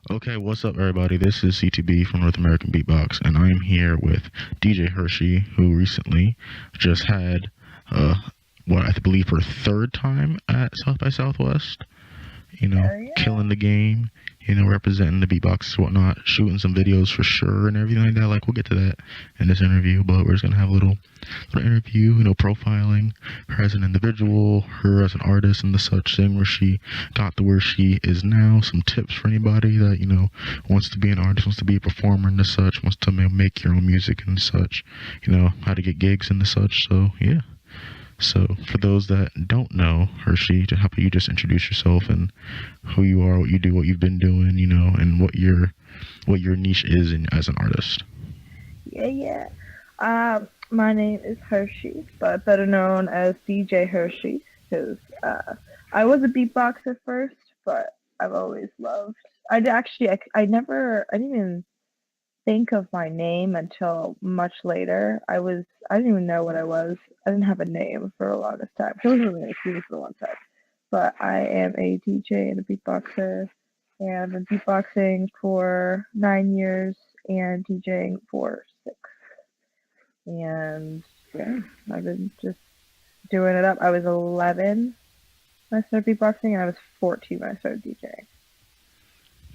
Okay, what's up, everybody? This is CTB from North American Beatbox, and I am here with DJ HerShe, who recently just had, uh, what I believe her third time at South by Southwest. Yeah. Killing the game, representing the beatbox, whatnot, shooting some videos for sure, and everything like that. Like, we'll get to that in this interview, but we're just gonna have a little interview, profiling her as an individual, her as an artist, and the such thing, where she got to where she is now. Some tips for anybody that wants to be an artist, wants to be a performer, and the such, wants to make your own music and such. How to get gigs and the such. So yeah. So, for those that don't know HerShe, how about you just introduce yourself and who you are, what you do, what you've been doing, and what your niche is as an artist. Yeah. My name is HerShe, but better known as DJ HerShe, because I was a beatboxer first, but I've always loved. I didn't even think of my name until much later. I didn't even know what I was. I didn't have a name for the longest time. I wasn't really confused for one time. But I am a DJ and a beatboxer, and I've been beatboxing for 9 years and DJing for six. And yeah, I've been just doing it up. I was 11 when I started beatboxing, and I was 14 when I started DJing.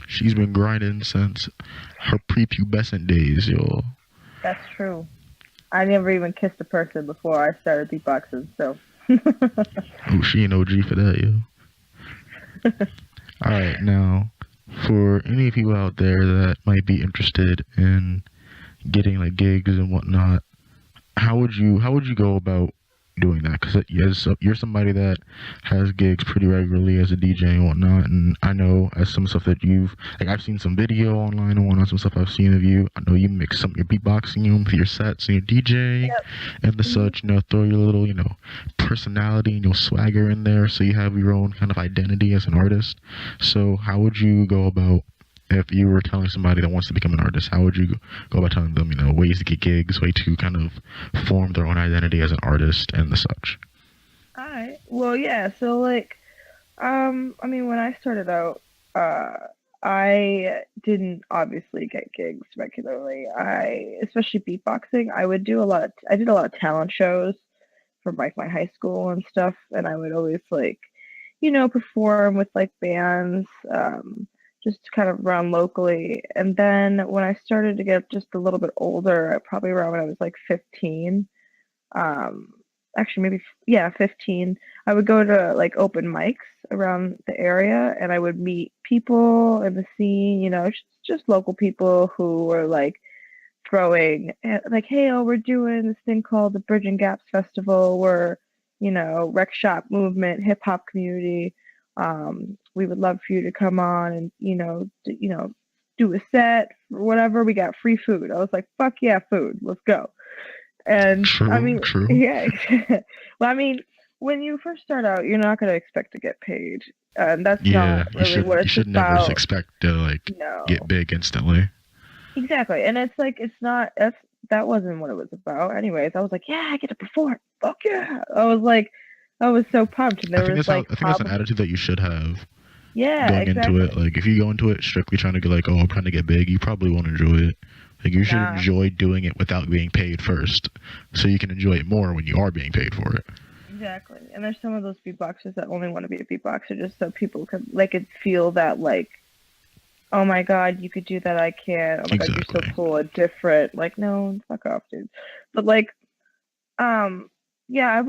She's been grinding since her prepubescent days, yo. That's true. I never even kissed a person before I started beatboxing, so. Oh, she an OG for that, yo. All right, now for any people out there that might be interested in getting like gigs and whatnot, how would you go about doing that? Because you're somebody that has gigs pretty regularly as a DJ and whatnot, and I know as some stuff that you've like, I've seen some video online and whatnot, some stuff I've seen of you. I know you mix some your beatboxing, with your sets and your DJing Yep. and the Hmm. such. Throw your little personality and your swagger in there, so you have your own kind of identity as an artist. So how would you go about, if you were telling somebody that wants to become an artist, how would you go about telling them, ways to get gigs, way to kind of form their own identity as an artist and the such? Alright. Well, yeah, so like, I mean, when I started out, I didn't obviously get gigs regularly. Especially beatboxing, I did a lot of talent shows from like my high school and stuff, and I would always like, perform with like bands, just kind of around locally. And then when I started to get just a little bit older, probably around when I was like 15, um, actually maybe yeah 15, I would go to like open mics around the area, and I would meet people in the scene, just local people who were like throwing like, hey, oh, we're doing this thing called the Bridge and Gaps Festival. We're, rec shop movement, hip hop community. We would love for you to come on and do a set or whatever. We got free food. I was like, fuck yeah, food, let's go. And I True, mean, true. yeah. Well, I mean, when you first start out, you're not going to expect to get paid, and that's Yeah, not you really should what you it's should never about. expect to like get No, big instantly. exactly. And it's like it's not. That wasn't what it was about. Anyways, I was like, yeah, I get to perform. Fuck yeah! I was so pumped, and I there think was that's how like I think that's an probably, attitude that you should have yeah, going into it. exactly. Like, if you go into it strictly trying to get like, oh, I'm trying to get big, you probably won't enjoy it. Like, you should Nah, enjoy doing it without being paid first, so you can enjoy it more when you are being paid for it. exactly. And there's some of those beatboxers that only want to be a beatboxer just so people could feel that like, oh my god, you could do that, I can't. Oh my god, you're so Exactly. cool and different. Like, no, fuck off, dude. But like, um, yeah,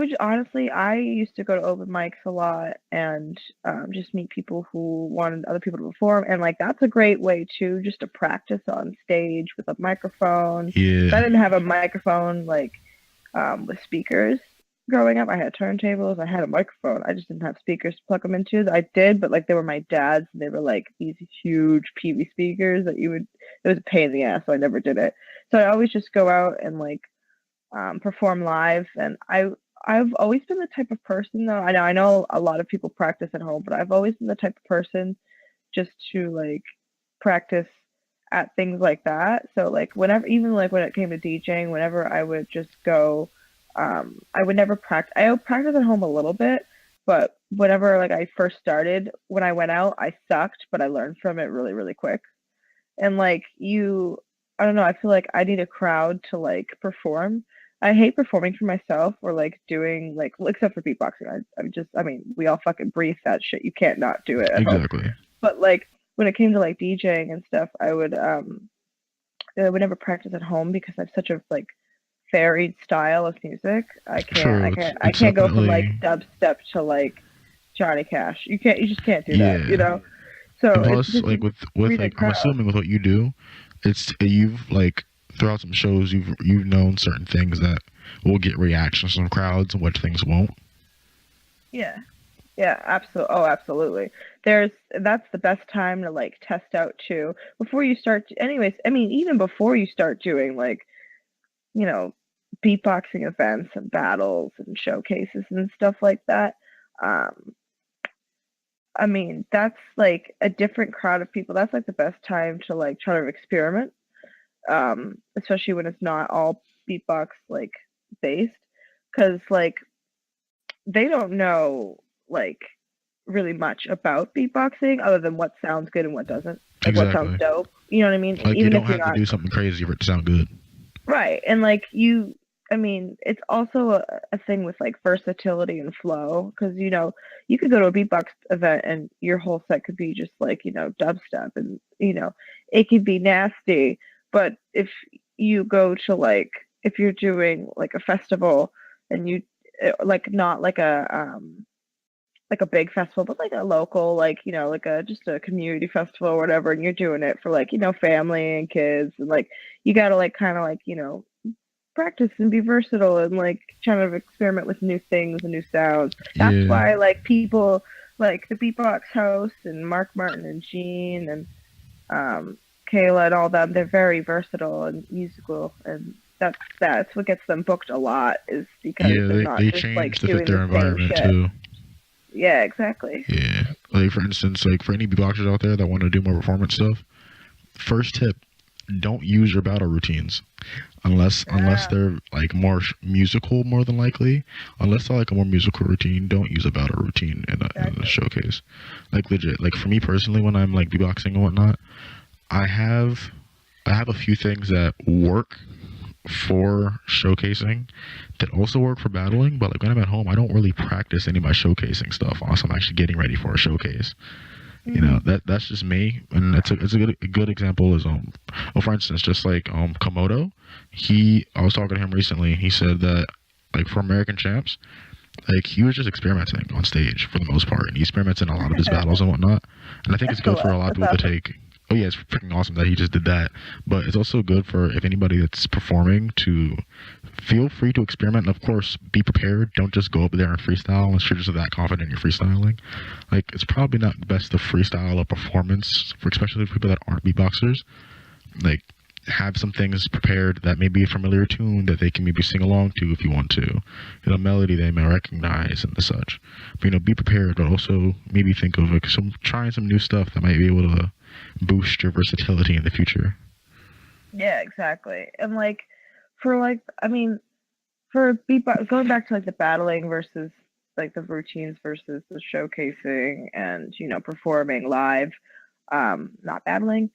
I used to go to open mics a lot and just meet people who wanted other people to perform, and like that's a great way too, just to practice on stage with a microphone. 'Cause I Yeah. didn't have a microphone like with speakers growing up. I had turntables, I had a microphone. I just didn't have speakers to plug them into. I did, but like they were my dad's. And they were like these huge PV speakers that you would. It was a pain in the ass, so I never did it. So I always just go out and like perform live. And I've always been the type of person though. I know a lot of people practice at home, but I've always been the type of person just to like practice at things like that. So like whenever, even like when it came to DJing, whenever I would just go, I would never practice. I would practice at home a little bit, but whenever like I first started, when I went out, I sucked, but I learned from it really, really quick. and like I don't know, I feel like I need a crowd to like perform. I hate performing for myself or like doing like, well, except for beatboxing. I mean, we all fucking breathe that shit. You can't not do it at home. Exactly. But like when it came to like DJing and stuff, I would never practice at home because I have such a like varied style of music. Sure, I it's can't go from like definitely, dubstep to like Johnny Cash. You just can't do that, you yeah. know? So And it's plus, just like with read a like, I'm crowd. assuming with what you do, it's you've like throughout some shows you've known certain things that will get reactions from crowds and what things won't. Yeah. Yeah, absolutely. Oh, absolutely. That's the best time to like test out too before you start. Anyways, I mean, even before you start doing like, you know, beatboxing events and battles and showcases and stuff like that. Um, I mean, that's like a different crowd of people. That's like the best time to like try to experiment, especially when it's not all beatbox like based, because like they don't know like really much about beatboxing other than what sounds good and what doesn't, like what sounds Exactly. dope. You know what I mean? Like you Even don't if you're have to not do something crazy for it to sound good. right, and like I mean, it's also a thing with like versatility and flow because you could go to a beatbox event and your whole set could be just like dubstep and it could be nasty. But if you go to like if you're doing like a festival and you like not like a big festival, but like a local, like like a just a community festival or whatever, and you're doing it for like family and kids, and like you gotta like kind of like practice and be versatile and like trying to experiment with new things and new sounds. That's Yeah. why like people like the beatbox host and Mark Martin and Gene and Kayla and all them, they're very versatile and musical, and that's what gets them booked a lot is because Yeah, they're they not just change like to fit doing the their same environment shit. too. Yeah, exactly. Yeah. Like for instance, like for any beatboxers out there that want to do more performance stuff, first tip, don't use your battle routines unless Yeah, they're like more musical, more than likely. Unless they're like a more musical routine, don't use a battle routine in a exactly. showcase. Like legit. Like for me personally, when I'm like beatboxing and whatnot, I have I have a few things that work for showcasing that also work for battling, but like when I'm at home, I don't really practice any of my showcasing stuff unless I'm actually getting ready for a showcase. You know, Hmm. that's just me, and it's a good example is well, for instance, just like Komodo, I was talking to him recently. He said that like for American champs, like he was just experimenting on stage for the most part, and he experiments in a lot of his battles and whatnot. And I think it's good for a lot of That's people to awesome. take. Oh yeah, it's freaking awesome that he just did that. But it's also good for if anybody that's performing to feel free to experiment. And of course, be prepared. Don't just go up there and freestyle unless you're just that confident in your freestyling. Like it's probably not best to freestyle a performance for especially for people that aren't beatboxers. Like have some things prepared that may be a familiar tune that they can maybe sing along to if you want to. Melody they may recognize and the such. But be prepared, but also maybe think of like trying some new stuff that might be able to boost your versatility in the future. Yeah, exactly. And like for like I mean for beatbox going back to like the battling versus like the routines versus the showcasing and performing live, not battling.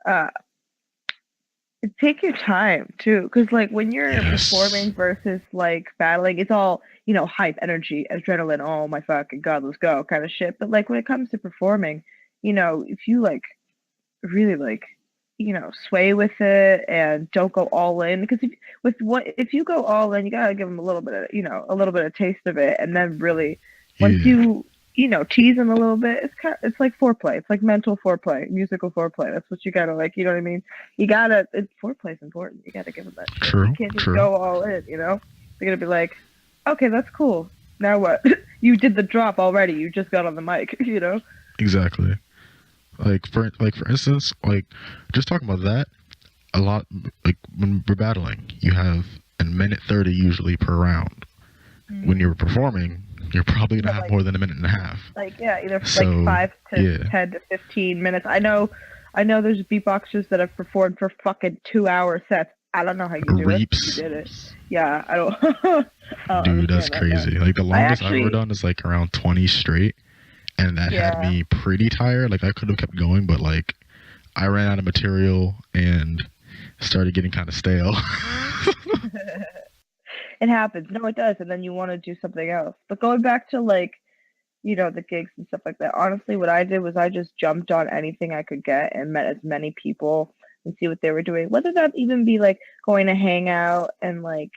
Uh, take your time too, because like when you're Yes. performing versus like battling, it's all hype, energy, adrenaline. Oh my fucking god, let's go, kind of shit. But like when it comes to performing, if you like really like sway with it and don't go all in, because if you go all in, you gotta give them a little bit of a little bit of taste of it, and then really once Yeah. you tease them a little bit, it's like foreplay, it's like mental foreplay, musical foreplay. That's what you gotta like, you know what I mean? Foreplay is important. You gotta give them that shit. You True. can't just True. go all in. They're gonna be like, okay, that's cool, now what? You did the drop already, you just got on the mic. Exactly. Like for instance, like just talking about that a lot. Like when we're battling, you have a minute 30 usually per round. When Mhm. you're performing, you're probably You gonna have have like more than a minute and a half. yeah, either like So yeah, 5 to 10 to 15 minutes. I know there's beatboxers that have performed for fucking 2 hour sets. I don't know how you do it, but you Reeps, did it. Yeah, I don't I don't dude, that's understand that, man. crazy. Like the I longest I've ever actually done is like around 20 straight, and that had yeah. me pretty tired. Like I could have kept going, but like I ran out of material and started getting kind of stale. It happens. No, it does. And then you want to do something else. But going back to like, the gigs and stuff like that, honestly, what I did was I just jumped on anything I could get and met as many people and see what they were doing. Whether that even be like going to hang out and like,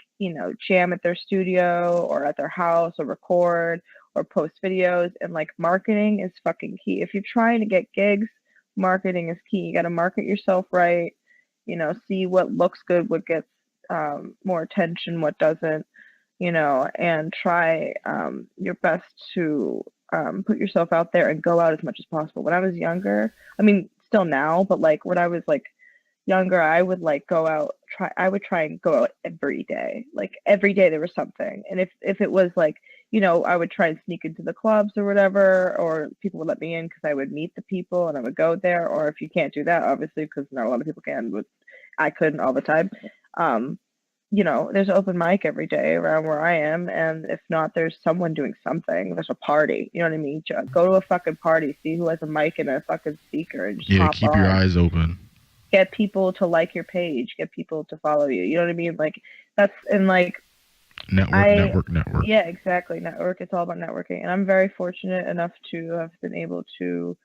jam at their studio or at their house or record or post videos. And like marketing is fucking key. If you're trying to get gigs, marketing is key. You got to market yourself right, see what looks good, what gets more attention, what doesn't, and try your best to put yourself out there and go out as much as possible. When I was younger, I mean, still now, but like when I was like younger, I would like go out, I would try and go out every day. Like every day there was something. And if it was like, I would try and sneak into the clubs or whatever, or people would let me in because I would meet the people and I would go there. Or if you can't do that, obviously, because not a lot of people can, but I couldn't all the time. There's an open mic every day around where I am. And if not, there's someone doing something. There's a party. You know what I mean? Go to a fucking party, see who has a mic and a fucking speaker and just hop keep on. your eyes open. Get people to like your page, get people to follow you. You know what I mean? Like that's and like network. Yeah, exactly. Network. It's all about networking. And I'm very fortunate enough to have been able to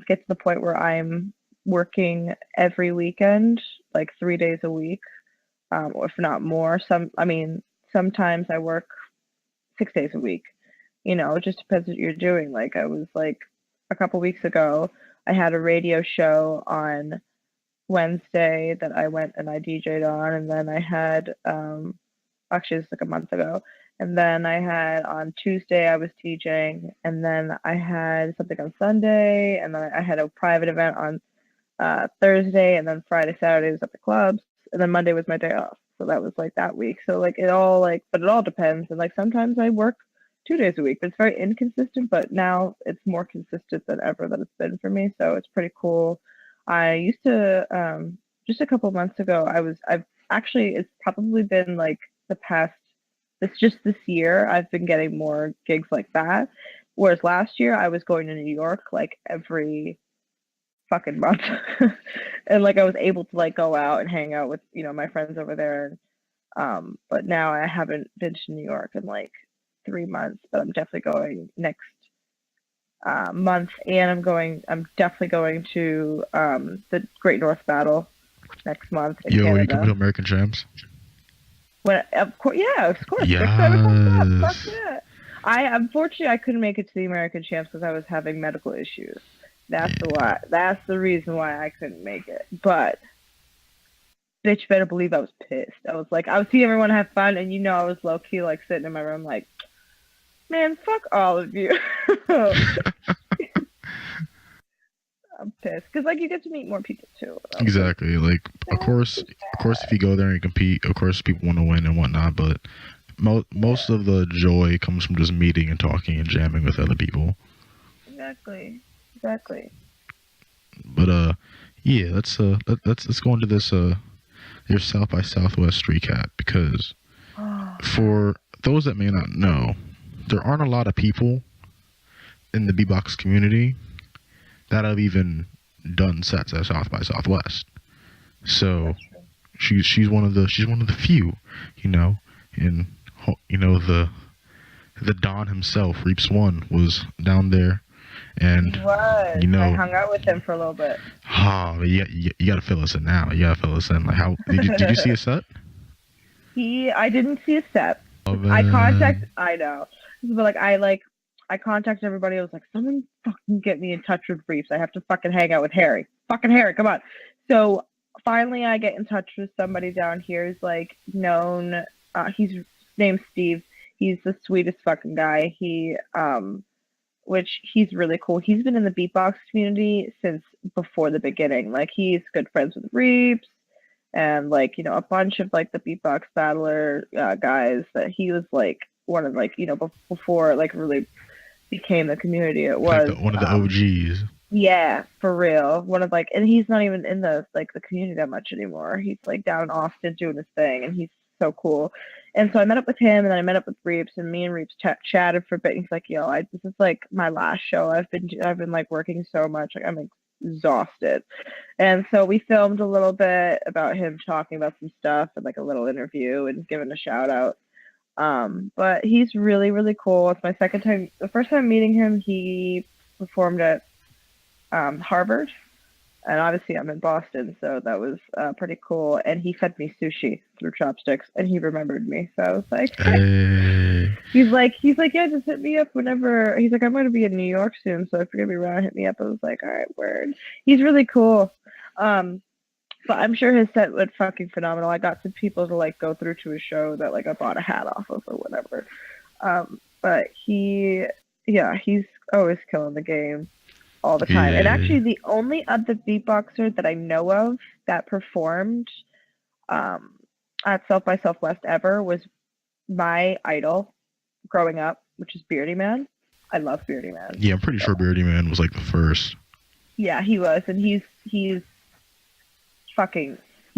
get to the point where I'm working every weekend, like 3 days a week, or if not more. Sometimes I work 6 days a week. It just depends what you're doing. Like I was like a couple weeks ago, I had a radio show on Wednesday that I went and I DJ'd on, and then I had actually this was like a month ago, and then I had on Tuesday I was DJing, and then I had something on Sunday, and then I had a private event on Thursday, and then Friday, Saturday was at the clubs, and then Monday was my day off. So that was like that week. So like it all depends, and like sometimes I work 2 days a week, but it's very inconsistent. But now it's more consistent than ever that it's been for me, so it's pretty cool. I used to just a couple months ago. It's probably been like this year I've been getting more gigs like that. Whereas last year I was going to New York like every fucking month, and like I was able to like go out and hang out with my friends over there. But now I haven't been to New York in like 3 months, but I'm definitely going next month, and I'm definitely going to the Great North Battle next month in Canada. You coming to American Champs? Of course, yeah, of course. Yes. Fuck yeah. Unfortunately I couldn't make it to the American Champs because I was having medical issues. That's the reason why I couldn't make it. But bitch, better believe I was pissed. I was seeing everyone have fun, and I was low key like sitting in my room like, man, fuck all of you. I'm pissed because like you get to meet more people too. Exactly. Like of course, if you go there and compete, of course people want to win and whatnot. But most of the joy comes from just meeting and talking and jamming with other people. Exactly. But yeah, let's go into this your South by Southwest recap, because for those that may not know, there aren't a lot of people in the beatbox community that have even done sets at South by Southwest. So she's one of the few, and the Don himself, Reeps One, was down there, and he was. I hung out with him for a little bit. You gotta fill us in now. You gotta fill us in. Like, how did you see a set? I didn't see a set. Oh, I know, but I contacted everybody. I was like, someone fucking get me in touch with Reeps. I have to fucking hang out with Harry. Fucking Harry, come on. So finally I get in touch with somebody down here who's like known. His name's Steve. He's the sweetest fucking guy. Which he's really cool. He's been in the beatbox community since before the beginning. Like he's good friends with Reeps and like, a bunch of like the beatbox battler guys that he was like one of like, before like really became the community it was. Like one of the OGs. Yeah, for real. One of like, and he's not even in the like the community that much anymore. He's like down in Austin doing his thing, and he's so cool. And so I met up with him, and then I met up with Reeps, and me and Reeps chatted for a bit. And he's like, "Yo, this is like my last show. I've been like working so much. Like I'm exhausted. And so we filmed a little bit about him talking about some stuff and like a little interview and giving a shout out. But he's really, really cool. It's my second time. The first time meeting him, he performed at Harvard. And obviously I'm in Boston, so that was pretty cool. And he fed me sushi through chopsticks, and he remembered me. So I was like, he's like, yeah, just hit me up whenever. He's like, I'm going to be in New York soon, so if you're gonna be around, hit me up. I was like, all right, word. He's really cool. But I'm sure his set went fucking phenomenal. I got some people to like go through to his show that like I bought a hat off of or whatever. But he's always killing the game all the time. Yeah. And actually the only other beatboxer that I know of that performed at South by Southwest ever was my idol growing up, which is Beardy Man. I love Beardy Man. Yeah, I'm pretty sure Beardy Man was like the first. Yeah, he was, and he's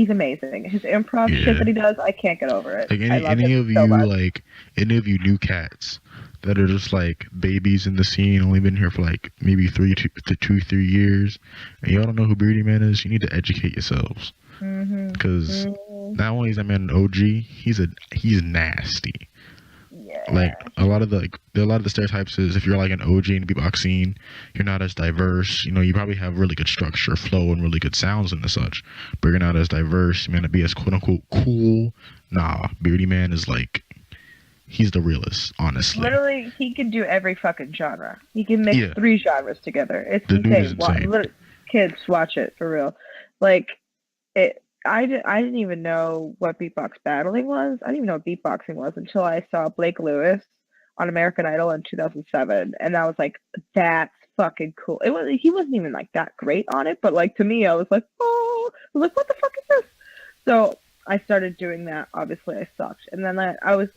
amazing. His improv shit that he does, I can't get over it. Like any of you new cats that are just like babies in the scene, only been here for like maybe 3 to 3 years, and y'all don't know who Beardy Man is, you need to educate yourselves. Because not only is that man an OG, he's nasty. Yeah. Like a lot of the stereotypes is if you're like an OG in the beatbox scene, you're not as diverse. You know, you probably have really good structure, flow, and really good sounds and such, but you're not as diverse. You may not be as quote unquote cool. Nah, Beardy Man is like, he's the realest, honestly. Literally, he can do every fucking genre. He can mix 3 genres together. It's the insane. Dude is insane. Kids, watch it for real. Like it. I didn't even know what beatbox battling was. I didn't even know what beatboxing was until I saw Blake Lewis on American Idol in 2007, and I was like, "That's fucking cool." He wasn't even like that great on it, but like to me, I was like, "Oh," I was like, "What the fuck is this?" So I started doing that. Obviously, I sucked, and then I was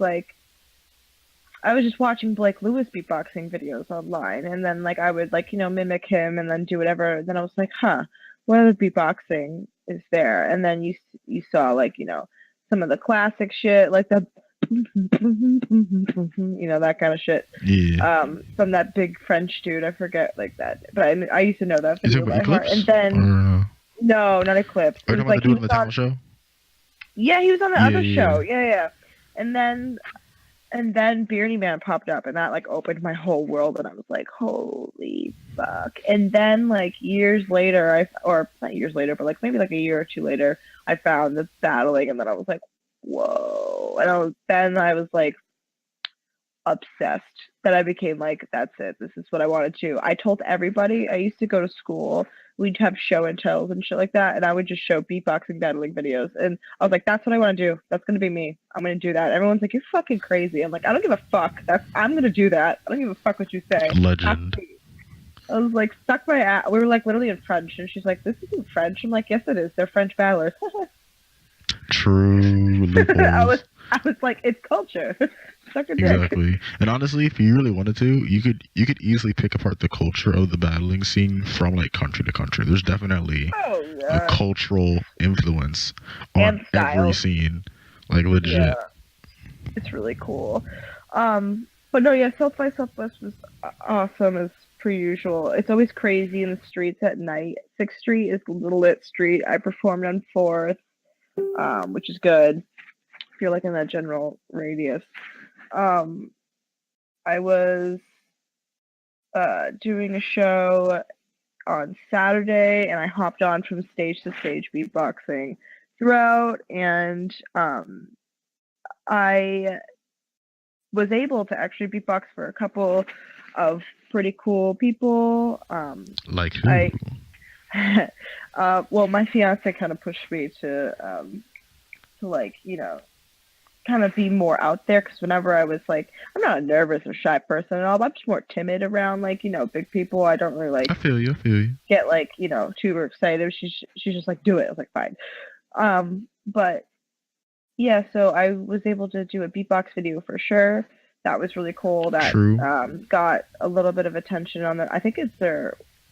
just watching Blake Lewis beatboxing videos online, and then like I would like mimic him and then do whatever. Then I was like, "Huh, what other beatboxing is there?" And then you saw like some of the classic shit, like the that kind of shit. Yeah. From that big French dude, I forget like that, but I used to know that video by heart. Eclipse? And then no, not Eclipse. Are you talking about the dude on the talent show? Yeah, he was on the other show. Yeah. And then Beardy Man popped up, and that like opened my whole world, and I was like, holy fuck. And then like years later, or not years later, but like maybe like a year or 2 later, I found the battling, and then I was like, whoa. And I was like obsessed that I became like, that's it. This is what I want to do. I told everybody. I used to go to school. We'd have show and tells and shit like that, and I would just show beatboxing battling videos, and I was like, that's what I want to do. That's gonna be me. I'm gonna do that. Everyone's like, you're fucking crazy. I'm like, I don't give a fuck. I'm gonna do that. I don't give a fuck what you say. Legend. I was like, stuck my ass. We were like literally in French, and she's like, this isn't French. I'm like, yes it is. They're French battlers. True. I was like, it's culture. Suck a dick. Exactly. And honestly, if you really wanted to, you could easily pick apart the culture of the battling scene from like country to country. There's definitely a cultural influence on every scene. Like legit. Yeah. It's really cool. But no, yeah, South by Southwest was awesome as per usual. It's always crazy in the streets at night. 6th Street is the little lit street. I performed on 4th, which is good if you're like in that general radius. I was doing a show on Saturday, and I hopped on from stage to stage beatboxing throughout, and I was able to actually beatbox for a couple of pretty cool people. Like who? Well, my fiance kind of pushed me to like, kind of be more out there, because whenever I was like, I'm not a nervous or shy person at all, but I'm just more timid around like, big people. I don't really like I feel you. Get like, too excited. She's just like, do it. I was like, fine. But yeah, so I was able to do a beatbox video for sure. That was really cool. That got a little bit of attention on I think it's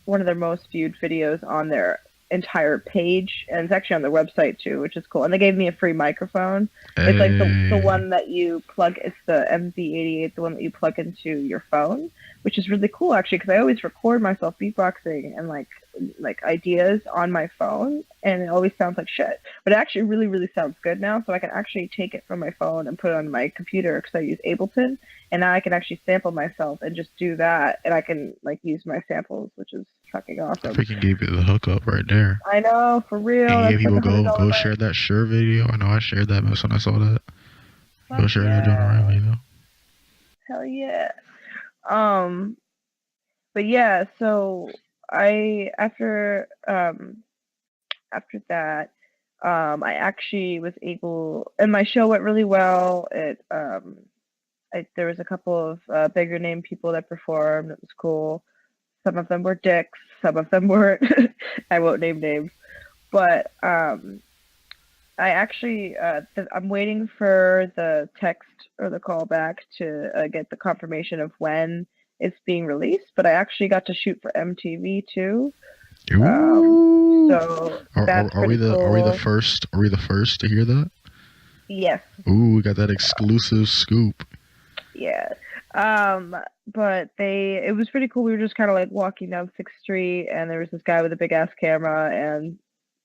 one of their most viewed videos on their entire page, and it's actually on their website too, which is cool. And they gave me a free microphone. It's like the one that you plug. It's the MV88, the one that you plug into your phone. which is really cool actually because I always record myself beatboxing and like ideas on my phone, and it always sounds like shit. But it actually really sounds good now, so I can actually take it from my phone and put it on my computer because I use Ableton, and now I can actually sample myself and just do that, and I can like use my samples, which is fucking awesome. I freaking gave you the hookup right there. I know, for real. And yeah, people like go share that Sure video. I know I shared that mess when I saw that. Go share that joint around, you know. Hell yeah. But yeah, so I after that, I actually was able, and my show went really well. There was a couple of bigger name people that performed. It was cool. Some of them were dicks. Some of them weren't. I won't name names, but I actually I'm waiting for the text or the callback to get the confirmation of when it's being released. But I actually got to shoot for MTV too. So are we the first? Are we the first to hear that? Yes. Ooh, we got that exclusive scoop. Yeah. But it was pretty cool. We were just kind of like walking down 6th Street, and there was this guy with a big ass camera, and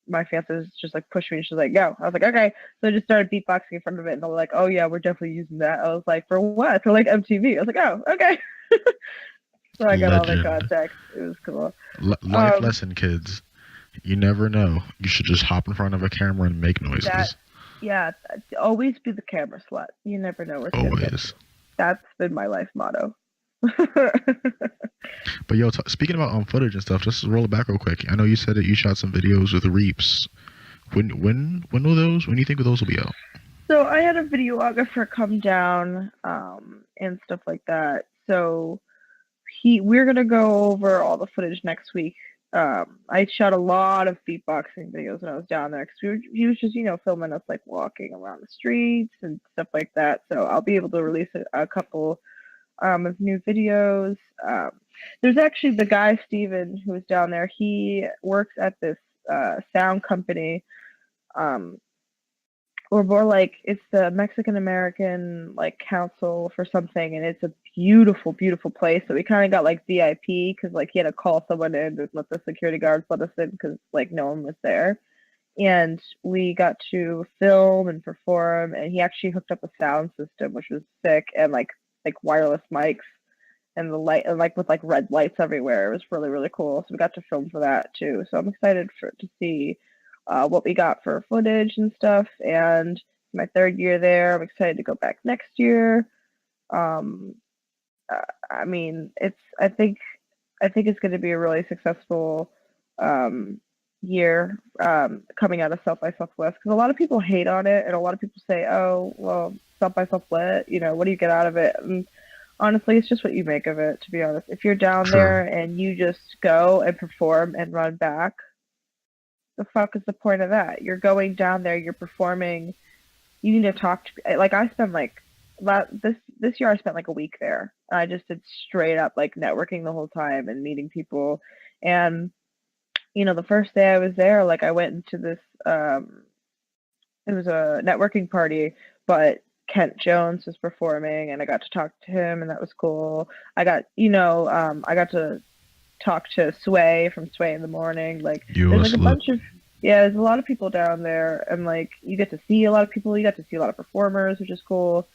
my fiance just like pushed me, and she's like, "Go." I was like, "Okay." So I just started beatboxing in front of it, and they're like, "Oh yeah, we're definitely using that." I was like, "For what?" For like MTV. I was like, "Oh, okay." So I got all the context. It was cool. Life lesson, kids. You never know. You should just hop in front of a camera and make noises. Always be the camera slut. You never know where. Always. That's been my life motto. But yo, speaking about footage and stuff, just roll it back real quick. I know you said that you shot some videos with Reeps. When will those? When do you think those will be out? So I had a videographer come down and stuff like that. So we're gonna go over all the footage next week. I shot a lot of beatboxing videos when I was down there because he was just filming us like walking around the streets and stuff like that. So I'll be able to release a couple of new videos. There's actually the guy Steven who was down there. He works at this sound company, or more like it's the Mexican American like council for something, and it's a beautiful place. So we kind of got like VIP because like he had to call someone in to let the security guards let us in because like no one was there, and we got to film and perform, and he actually hooked up a sound system which was sick, and like wireless mics and the light, and like with like red lights everywhere. It was really cool. So we got to film for that too. So I'm excited to see what we got for footage and stuff. And my 3rd year there. I'm excited to go back next year. I mean, I think it's going to be a really successful year coming out of South by Southwest, because a lot of people hate on it, and a lot of people say, "Oh, well, South by Southwest, what do you get out of it?" And honestly, it's just what you make of it, to be honest. If you're down there and you just go and perform and run back, the fuck is the point of that? You're going down there, you're performing, you need to talk to, like, I spent like this year I spent like a week there. I just did straight up like networking the whole time and meeting people. And the first day I was there, like I went into this it was a networking party, but Kent Jones was performing, and I got to talk to him, and that was cool. I got I got to talk to Sway from Sway in the Morning. Like there's like a bunch of there's a lot of people down there, and like you get to see a lot of people, you get to see a lot of performers, which is cool.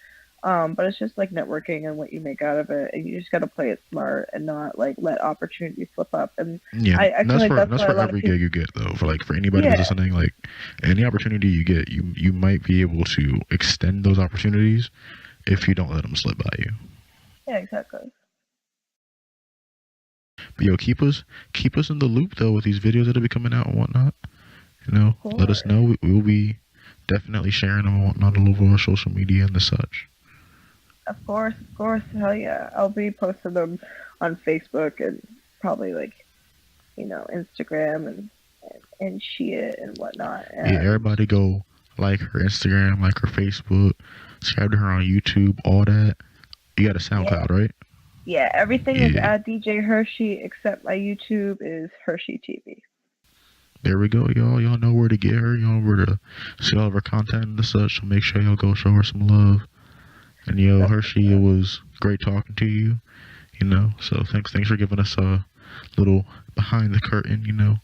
But it's just like networking and what you make out of it, and you just got to play it smart and not like let opportunities slip up. And I feel like that's for every gig you get, though. For anybody who's listening, like any opportunity you get, you might be able to extend those opportunities if you don't let them slip by you. Yeah, exactly. But yo, keep us in the loop though with these videos that'll be coming out and whatnot. Let us know. We will be definitely sharing them and whatnot all over our social media and the such. Of course, hell yeah. I'll be posting them on Facebook and probably like, Instagram and shit and whatnot. And everybody go like her Instagram, like her Facebook, subscribe to her on YouTube, all that. You got a SoundCloud, right? Yeah, everything is at DJ HerShe except my YouTube is HerShe TV. There we go, y'all. Y'all know where to get her. Y'all know where to see all of her content and the such. So make sure y'all go show her some love. And yo, HerShe, it was great talking to you. you know. So thanks for giving us a little behind the curtain, you know,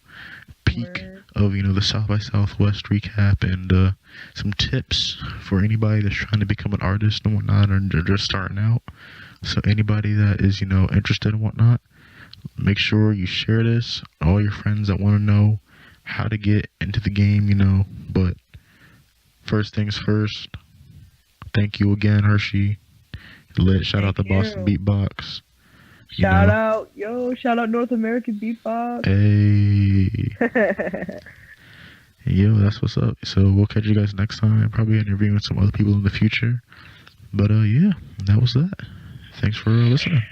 peek of, you know, the South by Southwest recap, and some tips for anybody that's trying to become an artist and whatnot, or they're just starting out. So anybody that is, you know, interested and whatnot, make sure you share this, all your friends that want to know how to get into the game, you know. But first things first, thank you again, HerShe. Lit. Shout out to Boston Beatbox. Shout out North American Beatbox. Hey. Yo, that's what's up. So we'll catch you guys next time. Probably interviewing some other people in the future. But yeah, that was that. Thanks for listening.